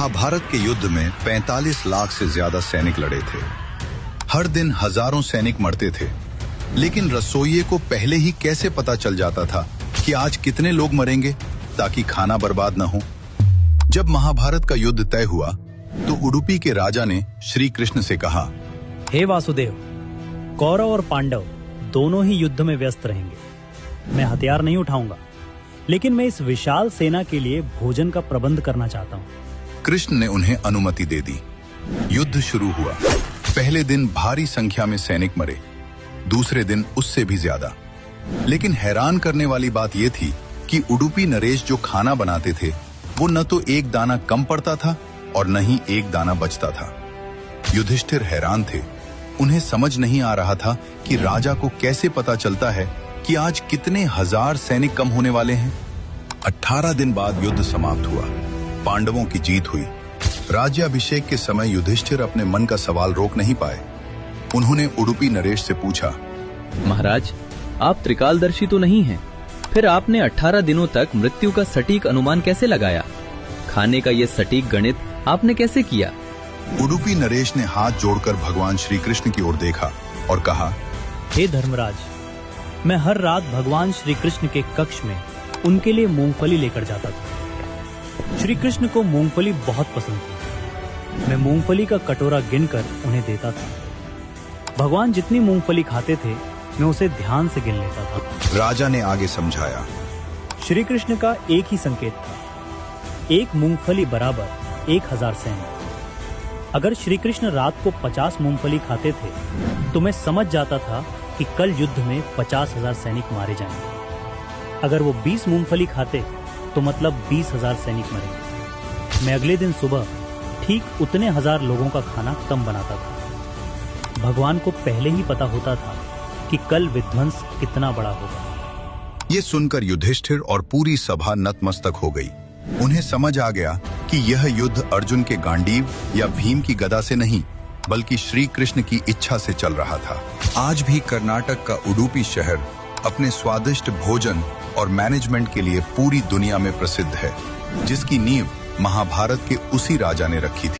महाभारत के युद्ध में 45 लाख से ज्यादा सैनिक लड़े थे। हर दिन हजारों सैनिक मरते थे, लेकिन रसोइये को पहले ही कैसे पता चल जाता था कि आज कितने लोग मरेंगे ताकि खाना बर्बाद न हो। जब महाभारत का युद्ध तय हुआ तो उडुपी के राजा ने श्री कृष्ण से कहा, हे वासुदेव, कौरव और पांडव दोनों ही युद्ध में व्यस्त रहेंगे। मैं हथियार नहीं उठाऊंगा, लेकिन मैं इस विशाल सेना के लिए भोजन का प्रबंध करना चाहता हूँ। कृष्ण ने उन्हें अनुमति दे दी। युद्ध शुरू हुआ। पहले दिन भारी संख्या में सैनिक मरे, दूसरे दिन उससे भी ज्यादा। लेकिन हैरान करने वाली बात यह थी कि उडुपी नरेश जो खाना बनाते थे वो न तो एक दाना कम पड़ता था और न ही एक दाना बचता था। युधिष्ठिर हैरान थे। उन्हें समझ नहीं आ रहा था कि राजा को कैसे पता चलता है कि आज कितने हजार सैनिक कम होने वाले हैं। 18 दिन बाद युद्ध समाप्त हुआ। पांडवों की जीत हुई। राज्याभिषेक के समय युधिष्ठिर अपने मन का सवाल रोक नहीं पाए। उन्होंने उडुपी नरेश से पूछा, महाराज, आप त्रिकालदर्शी तो नहीं हैं, फिर आपने 18 दिनों तक मृत्यु का सटीक अनुमान कैसे लगाया? खाने का ये सटीक गणित आपने कैसे किया? उडुपी नरेश ने हाथ जोड़कर भगवान श्री कृष्ण की ओर देखा और कहा, हे धर्मराज, मैं हर रात भगवान श्री कृष्ण के कक्ष में उनके लिए मूंगफली लेकर जाता था। श्री कृष्ण को मूंगफली बहुत पसंद थी। मैं मूंगफली का कटोरा गिनकर उन्हें देता था। भगवान जितनी मूंगफली खाते थे मैं उसे ध्यान से गिन लेता था। राजा ने आगे समझाया, श्री कृष्ण का एक ही संकेत था, एक मूंगफली बराबर 1000 सैनिक। अगर श्री कृष्ण रात को 50 मूंगफली खाते थे तो मैं समझ जाता था कि कल युद्ध में 50,000 सैनिक मारे जाएंगे। अगर वो 20 मूंगफली खाते तो मतलब 20,000 सैनिक मरेंगे। मैं अगले दिन सुबह ठीक उतने हजार लोगों का खाना कम बनाता था। भगवान को पहले ही पता होता था कि कल विध्वंस कितना बड़ा होगा। ये सुनकर युधिष्ठिर और पूरी सभा नतमस्तक हो गई। उन्हें समझ आ गया कि यह युद्ध अर्जुन के गांडीव या भीम की गदा से नहीं, बल्कि श्री कृष्ण की इच्छा से चल रहा था। आज भी कर्नाटक का उडुपी शहर अपने स्वादिष्ट भोजन और मैनेजमेंट के लिए पूरी दुनिया में प्रसिद्ध है, जिसकी नींव महाभारत के उसी राजा ने रखी थी।